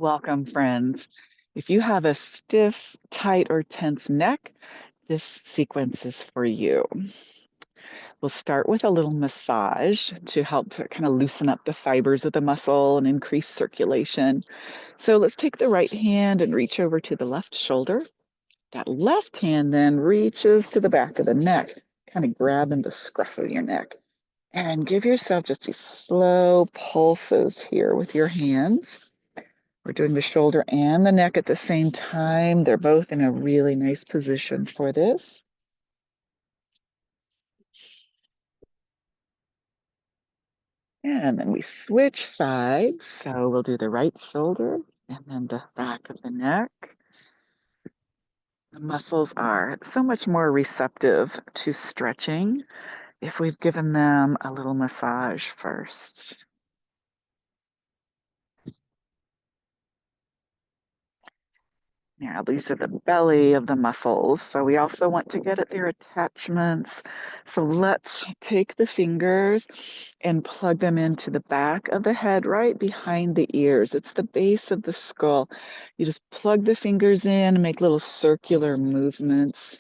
Welcome, friends. If you have a stiff, tight, or tense neck, this sequence is for you. We'll start with a little massage to help kind of loosen up the fibers of the muscle and increase circulation. So let's take the right hand and reach over to the left shoulder. That left hand then reaches to the back of the neck, kind of grabbing the scruff of your neck. And give yourself just these slow pulses here with your hands. We're doing the shoulder and the neck at the same time. They're both in a really nice position for this. And then we switch sides. So we'll do the right shoulder and then the back of the neck. The muscles are so much more receptive to stretching if we've given them a little massage first. Yeah, these are the belly of the muscles. So we also want to get at their attachments. So let's take the fingers and plug them into the back of the head, right behind the ears. It's the base of the skull. You just plug the fingers in and make little circular movements.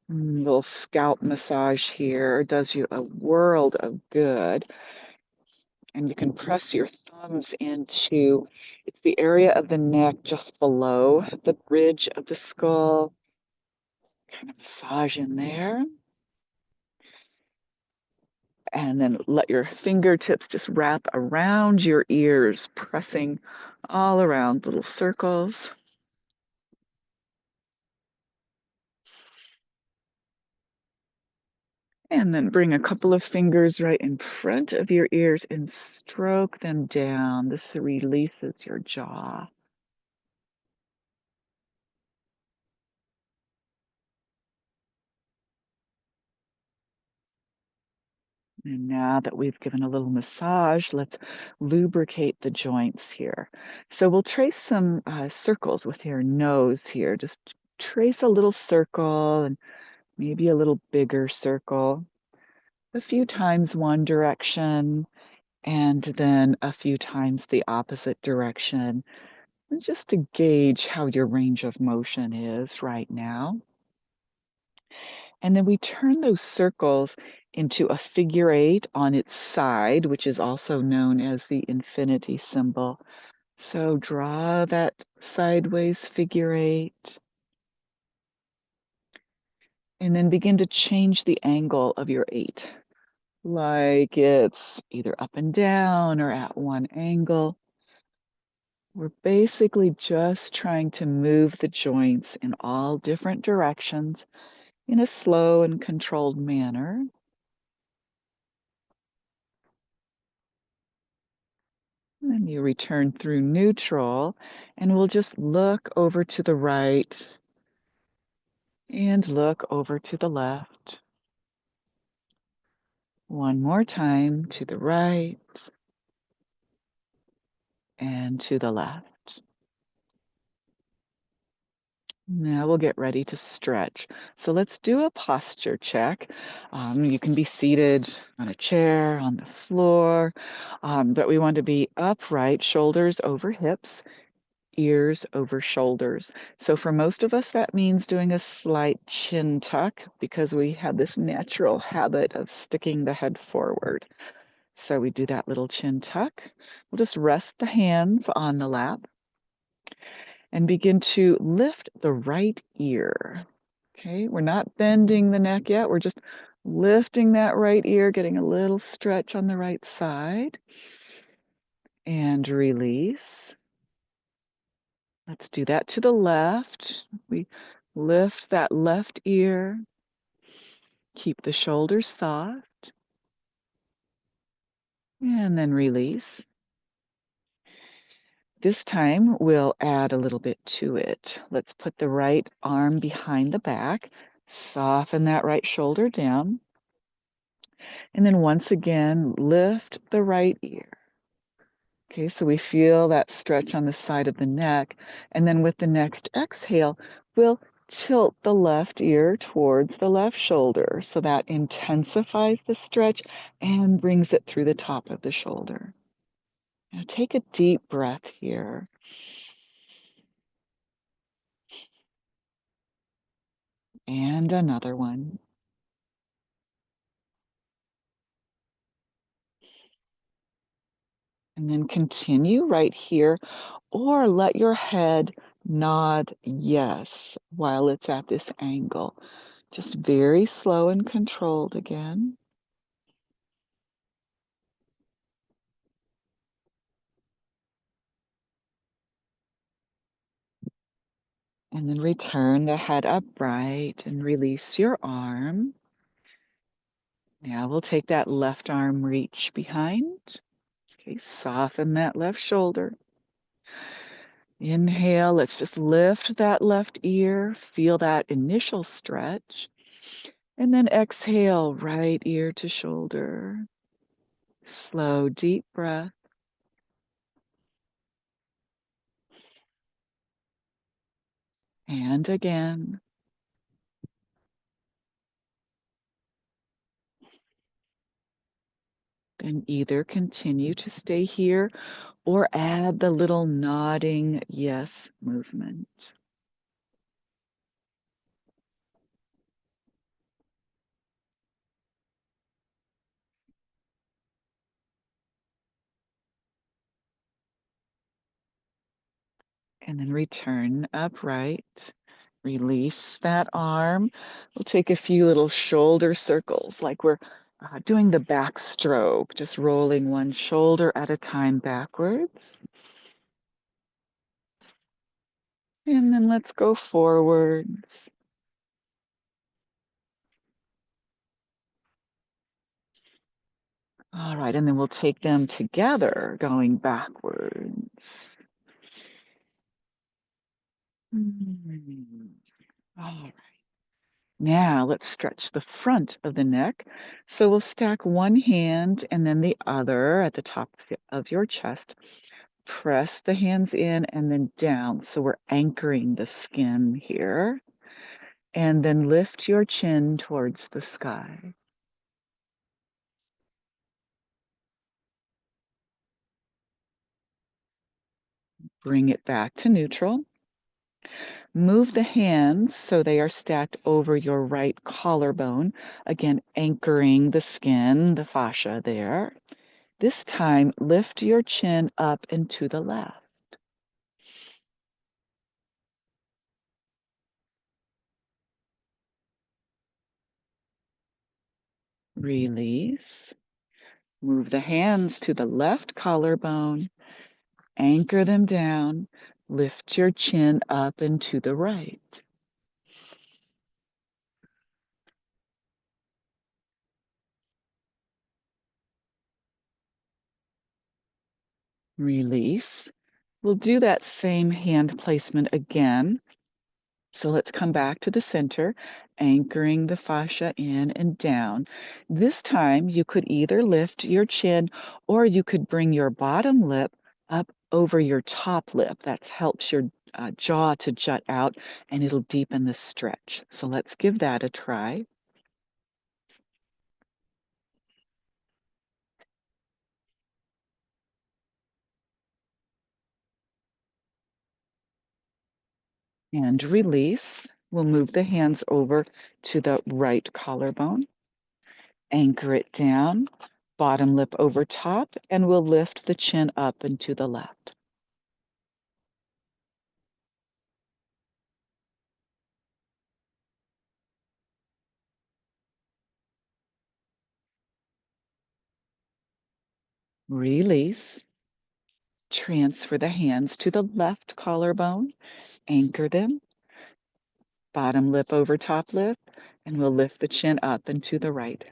Little scalp massage here does you a world of good. And you can press your thumbs into it's the area of the neck just below the bridge of the skull. Kind of massage in there. And then let your fingertips just wrap around your ears, pressing all around little circles. And then bring a couple of fingers right in front of your ears and stroke them down. This releases your jaw. And now that we've given a little massage, let's lubricate the joints here. So we'll trace some circles with your nose here. Just trace a little circle and maybe a little bigger circle. A few times one direction and then a few times the opposite direction. And just to gauge how your range of motion is right now. And then we turn those circles into a figure eight on its side, which is also known as the infinity symbol. So draw that sideways figure eight. And then begin to change the angle of your eight, like it's either up and down or at one angle. We're basically just trying to move the joints in all different directions in a slow and controlled manner. Then you return through neutral, and we'll just look over to the right and look over to the left. One more time to the right and to the left. Now we'll get ready to stretch. So let's do a posture check. You can be seated on a chair, on the floor, but we want to be upright, shoulders over hips, ears over shoulders. So for most of us, that means doing a slight chin tuck because we have this natural habit of sticking the head forward. So we do that little chin tuck. We'll just rest the hands on the lap and begin to lift the right ear. Okay, we're not bending the neck yet. We're just lifting that right ear, getting a little stretch on the right side. And release. Let's do that to the left. We lift that left ear. Keep the shoulders soft. And then release. This time we'll add a little bit to it. Let's put the right arm behind the back. Soften that right shoulder down. And then once again, lift the right ear. Okay, so we feel that stretch on the side of the neck. And then with the next exhale, we'll tilt the left ear towards the left shoulder. So that intensifies the stretch and brings it through the top of the shoulder. Now take a deep breath here. And another one. And then continue right here, or let your head nod yes while it's at this angle. Just very slow and controlled again. And then return the head upright and release your arm. Now we'll take that left arm reach behind. Okay, soften that left shoulder. Inhale, let's just lift that left ear. Feel that initial stretch. And then exhale, right ear to shoulder. Slow, deep breath. And again. Then either continue to stay here or add the little nodding yes movement. And then return upright. Release that arm. We'll take a few little shoulder circles like we're doing the backstroke, just rolling one shoulder at a time backwards. And then let's go forwards. All right, and then we'll take them together going backwards. All right. Now let's stretch the front of the neck. So we'll stack one hand and then the other at the top of your chest. Press the hands in and then down. So we're anchoring the skin here. And then lift your chin towards the sky. Bring it back to neutral. Move the hands so they are stacked over your right collarbone, again anchoring the skin, the fascia there. This time, lift your chin up and to the left. Release. Move the hands to the left collarbone, anchor them down, lift your chin up and to the right. Release. We'll do that same hand placement again. So let's come back to the center, anchoring the fascia in and down. This time you could either lift your chin or you could bring your bottom lip up over your top lip. That helps your jaw to jut out and it'll deepen the stretch. So let's give that a try. And release. We'll move the hands over to the right collarbone, anchor it down, bottom lip over top, and we'll lift the chin up and to the left. Release. Transfer the hands to the left collarbone, anchor them, bottom lip over top lip, and we'll lift the chin up and to the right.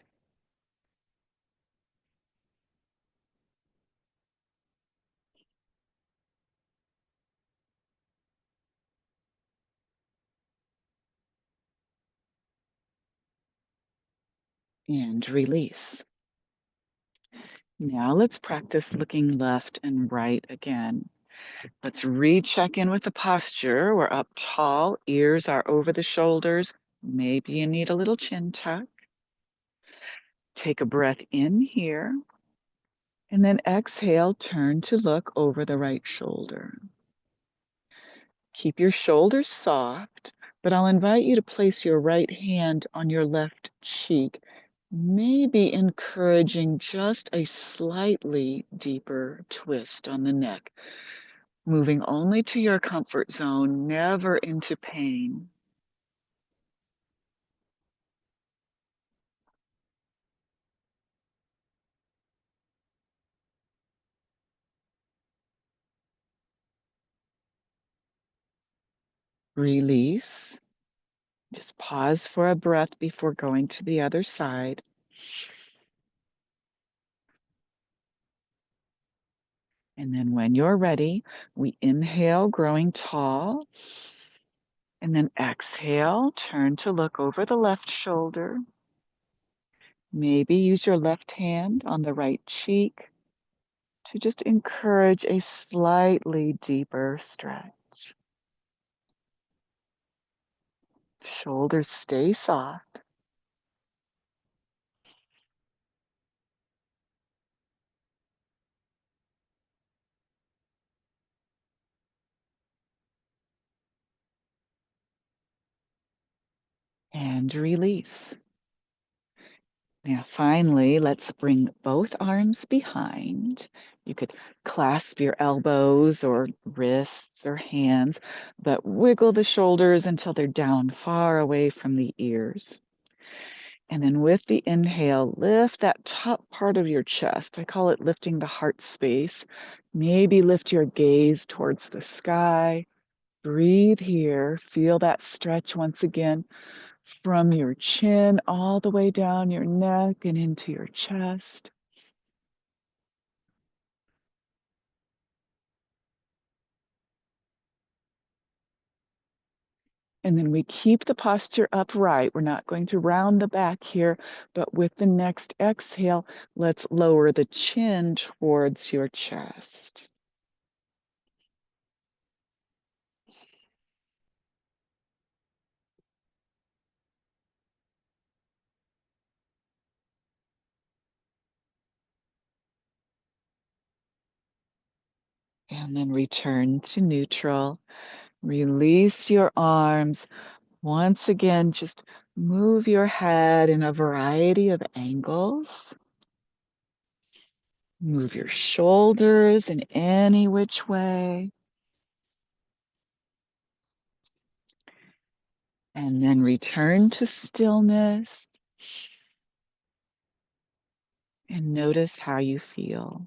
And release. Now let's practice looking left and right again. Let's recheck in with the posture. We're up tall, ears are over the shoulders. Maybe you need a little chin tuck. Take a breath in here. And then exhale, turn to look over the right shoulder. Keep your shoulders soft, But I'll invite you to place your right hand on your left cheek, maybe encouraging just a slightly deeper twist on the neck, moving only to your comfort zone, never into pain. Release. Just pause for a breath before going to the other side. And then when you're ready, we inhale, growing tall. And then exhale, turn to look over the left shoulder. Maybe use your left hand on the right cheek to just encourage a slightly deeper stretch. Shoulders stay soft. And release. Now, finally, let's bring both arms behind. You could clasp your elbows or wrists or hands, but wiggle the shoulders until they're down far away from the ears. And then with the inhale, lift that top part of your chest. I call it lifting the heart space. Maybe lift your gaze towards the sky. Breathe here. Feel that stretch once again from your chin all the way down your neck and into your chest. And then we keep the posture upright. We're not going to round the back here, but with the next exhale, let's lower the chin towards your chest. And then return to neutral. Release your arms. Once again, just move your head in a variety of angles. Move your shoulders in any which way. And then return to stillness and notice how you feel.